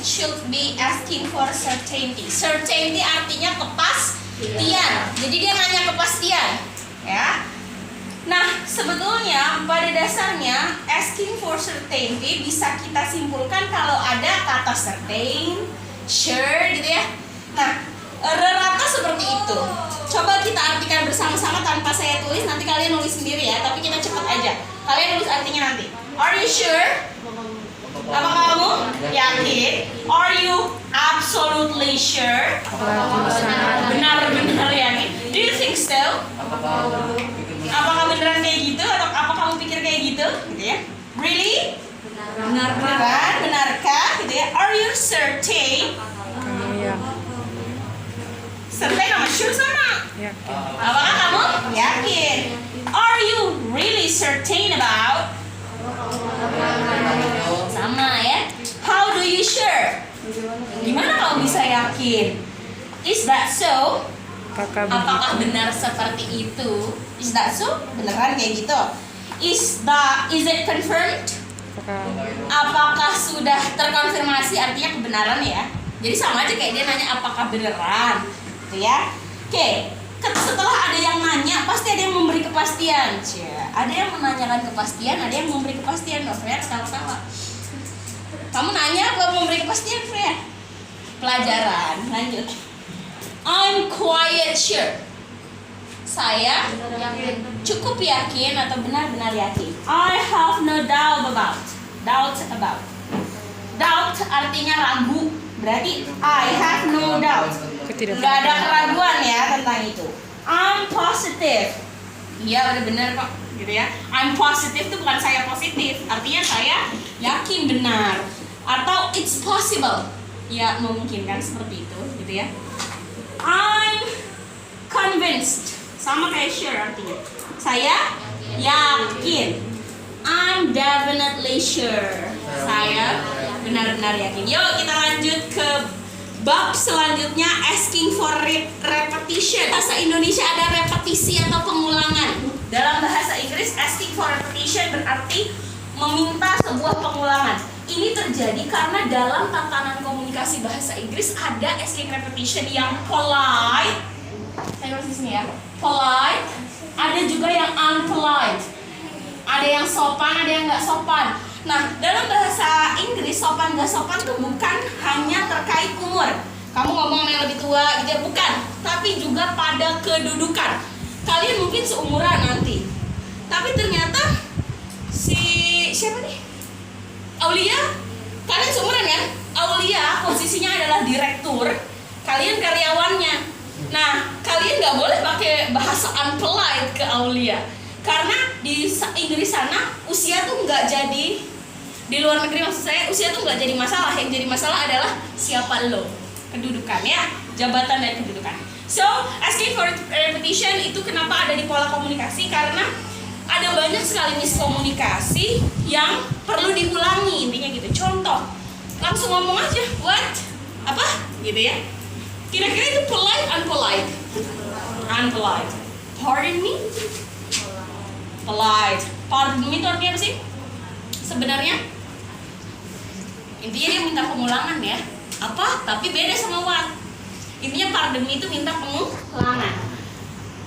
should be asking for certainty. Certainty artinya kepastian. Jadi dia nanya kepastian, ya. Nah, sebetulnya pada dasarnya asking for certainty bisa kita simpulkan kalau ada kata certain, sure gitu ya. Nah, rata seperti itu. Coba kita artikan bersama-sama tanpa saya tulis, nanti kalian nulis sendiri ya, tapi kita cepat aja. Kalian nulis artinya nanti. Are you sure? Apakah kamu yakin? Are you absolutely sure? Benar-benar yakin? Do you think so? Apakah beneran kayak gitu atau apa kamu pikir kayak gitu? Gitu ya. Really? Benar-benar, benarkah? Gitu ya. Are you certain? Certain sama sure sama. Apakah kamu yakin? Are you really certain about? Sama ya. How do you sure? Gimana kalau bisa yakin? Is that so? Apakah benar seperti itu? Is that so? Beneran kayak gitu? Is it confirmed? Apakah sudah terkonfirmasi? Artinya kebenaran ya. Jadi sama aja kayak dia nanya apakah beneran, gitu ya. Oke. Setelah ada yang nanya, pasti ada yang memberi kepastian. Ada yang menanyakan kepastian, ada yang memberi kepastian. Freya ketawa-tawa. Kamu nanya apa memberi kepastian, Freya? Pelajaran. Lanjut. I'm quite sure. Saya cukup yakin atau benar-benar yakin. I have no doubt about. Doubt about. Doubt artinya ragu. Berarti I have no doubt. Gak ada keraguan ya tentang itu. I'm positive. Iya udah benar kok, gitu ya. I'm positive itu bukan saya positif, artinya saya yakin benar. Atau it's possible. Ya memungkinkan seperti itu, gitu ya. I'm convinced. Sama kayak sure artinya. Saya yakin. I'm definitely sure. Saya benar-benar yakin. Yuk kita lanjut ke bab selanjutnya, asking for repetition. Bahasa Indonesia ada repetisi atau pengulangan. Dalam bahasa Inggris asking for repetition berarti meminta sebuah pengulangan. Ini terjadi karena dalam tatanan komunikasi bahasa Inggris ada asking repetition yang polite. Saya tulis di sini ya. Polite. Ada juga yang unpolite. Ada yang sopan, ada yang nggak sopan. Nah, dalam bahasa Inggris sopan gak sopan tuh bukan hanya terkait umur. Kamu ngomong sama yang lebih tua gitu ya, bukan. Tapi juga pada kedudukan. Kalian mungkin seumuran nanti. Tapi ternyata siapa nih? Aulia, kalian seumuran kan? Aulia posisinya adalah direktur, kalian karyawannya. Nah, kalian nggak boleh pakai bahasa unpolite ke Aulia. Karena di Inggris sana usia tuh nggak jadi, di luar negeri maksud saya, usia tuh nggak jadi masalah. Yang jadi masalah adalah siapa lo, kedudukan ya, jabatan dan kedudukan. So asking for repetition itu kenapa ada di pola komunikasi, karena ada banyak sekali miskomunikasi yang perlu diulangi, intinya gitu. Contoh, langsung ngomong aja what, apa gitu ya. Kira-kira itu polite, unpolite? Unpolite. Pardon me? Polite. Pardon me itu artinya apa sih? Sebenarnya intinya dia minta pengulangan ya. Apa? Tapi beda sama what. Intinya pardon me itu minta pengulangan.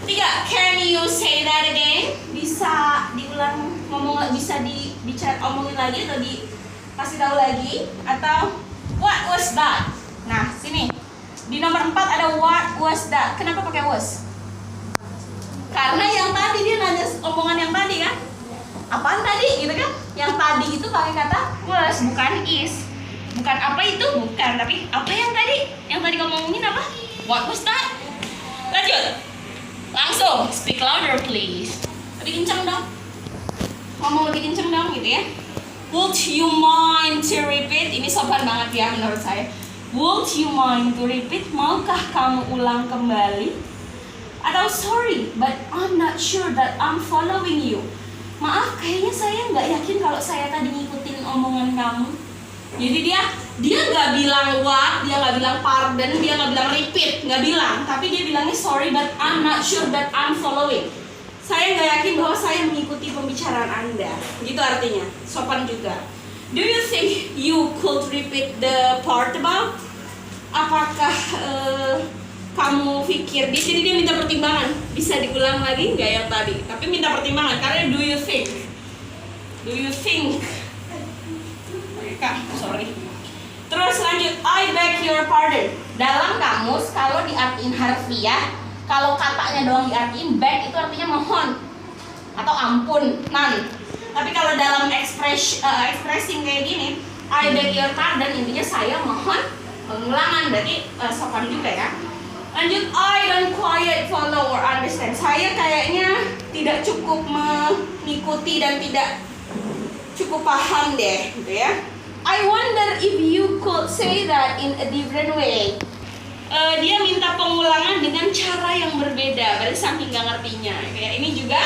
3. Can you say that again? Bisa diulang ngomong, bisa dibicara omongin lagi atau dikasih tahu lagi, atau what was that? Nah, sini. Di nomor 4 ada what was that. Kenapa pakai was? Karena yang tadi dia nanya omongan yang tadi kan, apaan tadi gitu kan? Yang tadi itu pakai kata was, bukan is. Bukan apa itu, bukan, tapi apa yang tadi? Yang tadi ngomongin apa? What was that? Lanjut. Langsung, speak louder please. Lebih kencang dong. Ngomong lebih kencang dong gitu ya. Would you mind to repeat? Ini sopan banget ya menurut saya. Would you mind to repeat? Maukah kamu ulang kembali? Atau sorry, but I'm not sure that I'm following you. Maaf, kayaknya saya nggak yakin kalau saya tadi ngikutin omongan kamu. Jadi dia nggak bilang what, dia nggak bilang pardon, dia nggak bilang repeat, nggak bilang. Tapi dia bilangnya sorry, but I'm not sure that I'm following. Saya nggak yakin bahwa saya mengikuti pembicaraan Anda. Gitu artinya, sopan juga. Do you think you could repeat the part about? Apakah kamu pikir, jadi dia minta pertimbangan, bisa diulang lagi nggak yang tadi? Tapi minta pertimbangan karena do you think? Kak, sorry. Terus lanjut, I beg your pardon. Dalam kamus kalau diartiin harfiah, kalau katanya doang diartiin beg itu artinya mohon atau ampun, nan. Tapi kalau dalam expressing kayak gini, I beg your pardon, intinya saya mohon pengulangan, berarti sopan juga ya. Lanjut, I don't quite follow or understand. Saya kayaknya tidak cukup mengikuti dan tidak cukup paham deh, gitu ya. I wonder if you could say that in a different way. Dia minta pengulangan dengan cara yang berbeda, berarti saking gak ngertinya. Kayak ini juga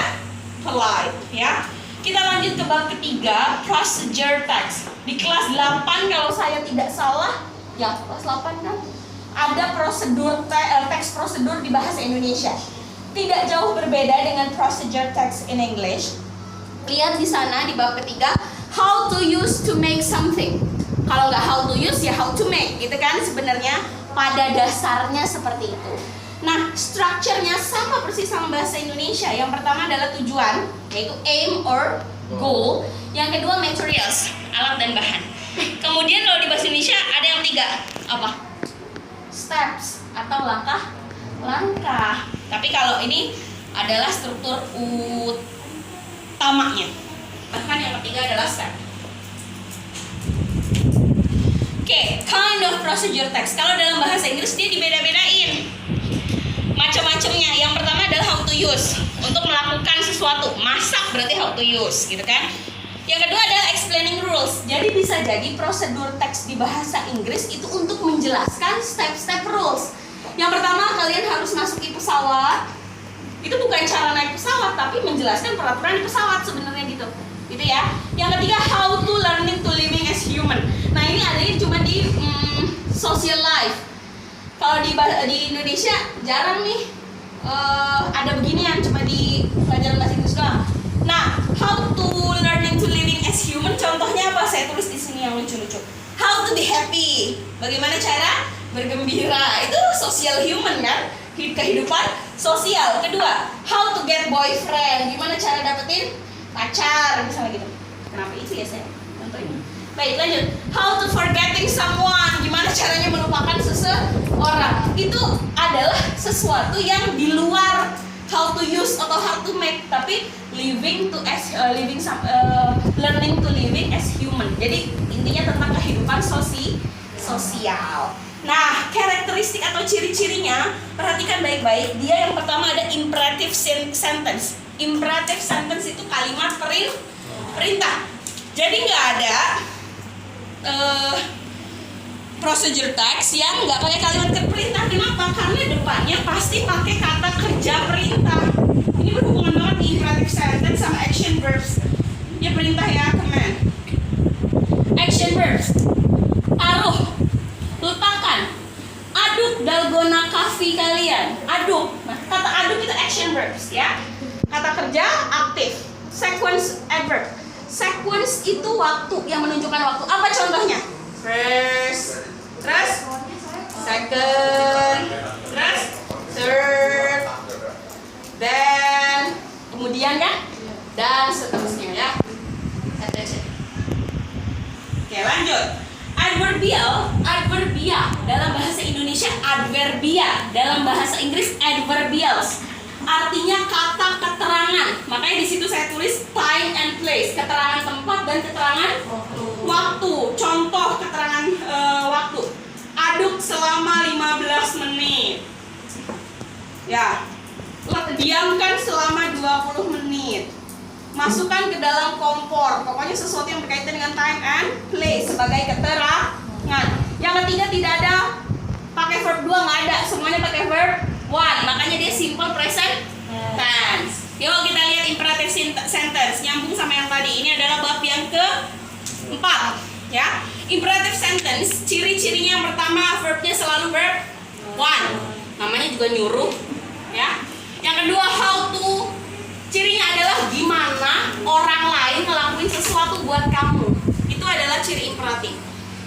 polite, ya. Kita lanjut ke bab ketiga, procedure text. Di kelas 8 kalau saya tidak salah, ya kelas 8 kan, ada prosedur teks prosedur di bahasa Indonesia. Tidak jauh berbeda dengan procedure text in English. Lihat di sana di bab ketiga, how to use to make something. Kalau nggak how to use ya how to make, gitu kan sebenarnya pada dasarnya seperti itu. Nah, strukturnya sama persis sama bahasa Indonesia. Yang pertama adalah tujuan, yaitu aim or goal. Yang kedua materials, alat dan bahan. Kemudian kalau di bahasa Indonesia ada yang tiga, apa? Steps atau langkah. Tapi kalau ini adalah struktur utamanya. Bahkan yang ketiga adalah step. Oke, kind of procedure text. Kalau dalam bahasa Inggris dia dibeda-bedain macam-macamnya. Yang pertama adalah how to use, untuk melakukan sesuatu. Masak berarti how to use, gitu kan. Yang kedua adalah explaining rules. Jadi bisa jadi prosedur teks di bahasa Inggris itu untuk menjelaskan step-step rules. Yang pertama, kalian harus masuki pesawat. Itu bukan cara naik pesawat, tapi menjelaskan peraturan di pesawat sebenarnya gitu ya. Yang ketiga, how to learning to living as human. Nah, ini adanya cuma di social life. Kalau di Indonesia jarang nih ada beginian, cuma di pelajaran bahasa Inggris doang. Nah, how to learning to living as human, contohnya apa? Saya tulis di sini yang lucu-lucu. How to be happy, bagaimana cara bergembira. Itu social human kan, kehidupan sosial. Kedua, how to get boyfriend, gimana cara dapetin pacar, misalnya gitu. Kenapa itu ya saya contohnya? Baik, lanjut. How to forgetting someone, gimana caranya melupakan seseorang. Itu adalah sesuatu yang di luar how to use atau how to make, tapi learning to living as human. Jadi intinya tentang kehidupan sosial. Nah, karakteristik atau ciri-cirinya perhatikan baik-baik. Dia yang pertama ada imperative sentence. Imperative sentence itu kalimat perintah. Jadi nggak ada procedure text yang nggak pakai kalimat perintah. Kenapa? Karena depannya pasti pakai kata kerja perintah. Ini berhubungan banget imperative sentence sama action verbs. Ya perintah ya, command. Action verbs. Taruh, letakkan, aduk dalgona coffee kalian. Aduk. Nah, kata aduk itu action verbs ya. Kata kerja aktif. Sequence adverb. Sequence itu waktu yang menunjukkan waktu. Apa contohnya? First, terus second, terus third, then kemudian kan, dan seterusnya ya. Attention. Oke, lanjut. Adverbia dalam bahasa Indonesia adverbia, dalam bahasa Inggris adverbials. Artinya kata keterangan. Makanya di situ saya tulis time and place, keterangan tempat dan keterangan waktu. Contoh keterangan waktu. Aduk selama 15 menit. Ya. Diamkan selama 20 menit. Masukkan ke dalam kompor. Pokoknya sesuatu yang berkaitan dengan time and place sebagai keterangan. Yang ketiga tidak ada pakai verb 2, nggak ada. Semuanya pakai verb 1. Makanya dia simple present tense. Yuk kita lihat imperative sentence, nyambung sama yang tadi. Ini adalah bab yang ke-4 ya. Imperative sentence, ciri-cirinya yang pertama verbnya selalu verb 1. Namanya juga nyuruh ya. Yang kedua how to, cirinya adalah gimana orang lain ngelakuin sesuatu buat kamu. Itu adalah ciri imperatif.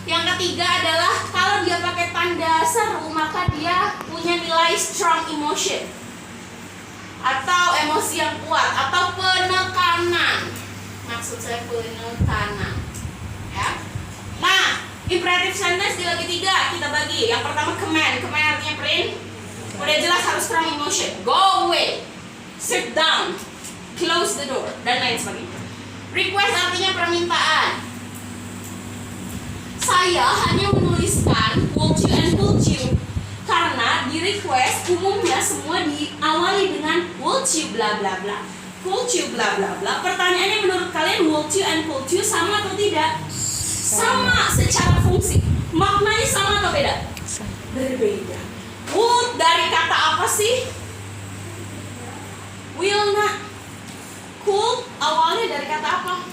Yang ketiga adalah kalau dia pakai tanda seru, maka dia punya nilai strong emotion atau emosi yang kuat atau penekanan. Maksud saya penekanan, ya. Nah, imperative sentence dibagi tiga, kita bagi. Yang pertama command artinya print. Udah jelas harus strong emotion. Go away, sit down, close the door, dan lain sebagainya. Request artinya permintaan. Saya hanya menuliskan would you and could you karena di request umumnya semua diawali dengan would you bla bla bla, could you bla bla bla. Pertanyaannya menurut kalian would you and could you sama atau tidak? Sama secara fungsi. Maknanya sama atau beda? Berbeda. Would dari kata apa sih? Will not. Could awalnya dari kata apa?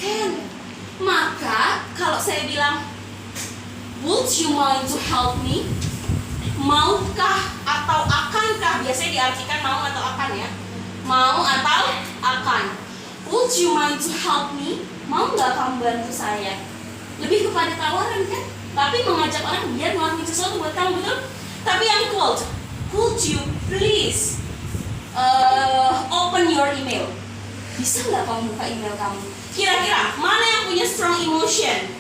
Can. Maka kalau saya bilang would you mind to help me? Maukah atau akankah? Biasanya diartikan mau atau akan, ya. Mau atau akan. Would you mind to help me? Mau nggak kamu bantu saya? Lebih kepada tawaran, kan? Tapi mengajak orang biar ngelakuin sesuatu buat kamu, betul? Tapi yang could you please open your email? Bisa nggak kamu buka email kamu? Kira-kira mana yang punya strong emotion?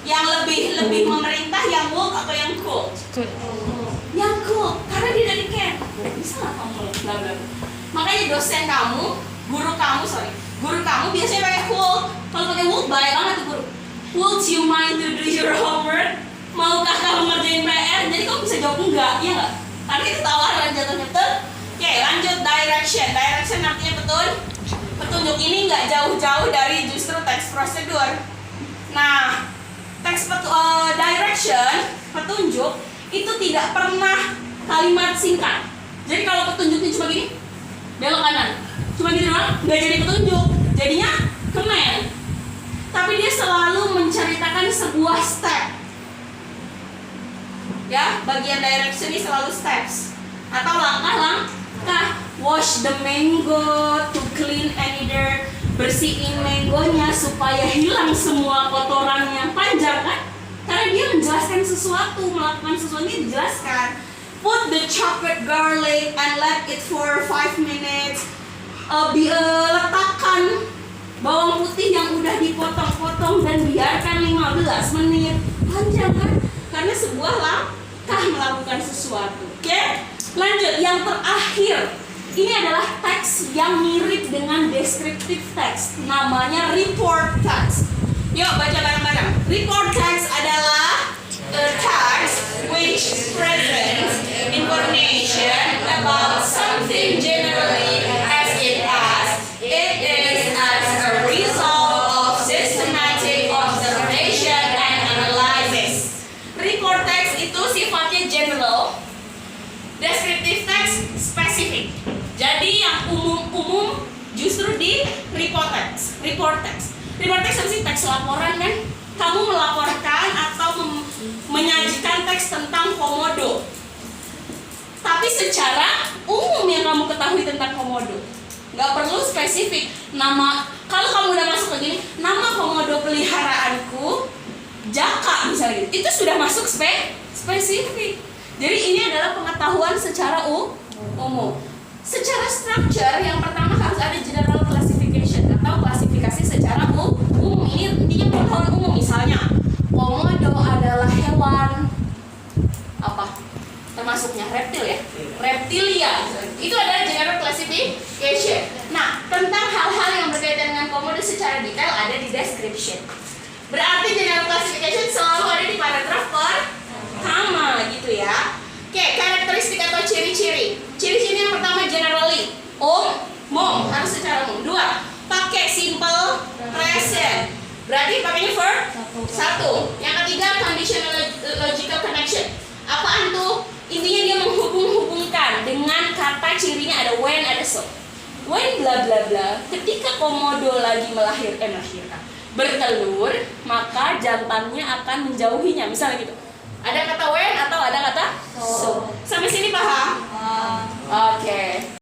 Yang lebih memerintah, yang would atau yang could? Yang could, karena dia dari can. Bisa nggak kamu bla bla? Makanya dosen kamu, guru kamu biasanya pakai could. Kalau pakai would bahaya banget tuh guru. Would you mind to do your homework? Maukah kamu ngerjain PR? Jadi kamu bisa jawab enggak, ya nggak? Tapi itu tawaran jatuhnya, betul? Oke, lanjut direction. Direction artinya petunjuk. Ini nggak jauh-jauh dari justru teks prosedur. Nah, teks direction, petunjuk itu tidak pernah kalimat singkat. Jadi kalau petunjuknya cuma gini, belok kanan, cuma gini doang, nggak jadi petunjuk, jadinya command. Tapi dia selalu menceritakan sebuah step. Ya, bagian direction ini selalu steps atau langkah-langkah. Wash the mango to clean any dirt. Bersihin mangonya supaya hilang semua kotorannya. Panjang, kan? Karena dia menjelaskan sesuatu, melakukan sesuatu ini dijelaskan. Put the chopped garlic and let it for 5 minutes. Letakkan bawang putih yang udah dipotong-potong dan biarkan 15 menit. Panjang, kan? Karena sebuah langkah melakukan sesuatu. Oke? Lanjut, yang terakhir. Ini adalah teks yang mirip dengan descriptive text. Namanya report text. Yuk baca bareng-bareng. Report text adalah a text which presents information about something generally as it is as a result of systematic observation and analysis. Report text itu sifatnya general. Descriptive text spesifik. Jadi yang umum-umum justru di report text. Report text apa sih? Teks laporan, kan? Kamu melaporkan atau menyajikan teks tentang komodo. Tapi secara umum yang kamu ketahui tentang komodo. Nggak perlu spesifik. Nama, kalau kamu udah masuk ke gini, nama komodo peliharaanku Jaka misalnya gitu. Itu sudah masuk spesifik. Jadi ini adalah pengetahuan secara umum. Secara structure, yang pertama harus ada general classification atau klasifikasi secara umum. Ini intinya pengetahuan umum. Misalnya, komodo adalah hewan apa? Termasuknya reptil, ya? Reptilia. Itu adalah general classification. Nah, tentang hal-hal yang berkaitan dengan komodo secara detail ada di description. Berarti general classification selalu ada di paragraf pertama, gitu ya. Oke, karakteristik atau ciri-ciri. Ciri-ciri yang pertama generally, umum, harus secara umum. 2, pakai simple present. Berarti pakainya verb 1. Yang ketiga conditional logical connection. Apaan tuh? Intinya dia menghubung-hubungkan dengan kata cirinya ada when, ada so. When bla bla bla. Ketika komodo lagi melahirkan, bertelur, maka jantannya akan menjauhinya. Misalnya gitu. Ada kata when atau ada kata so. Sampai sini paham? Oke.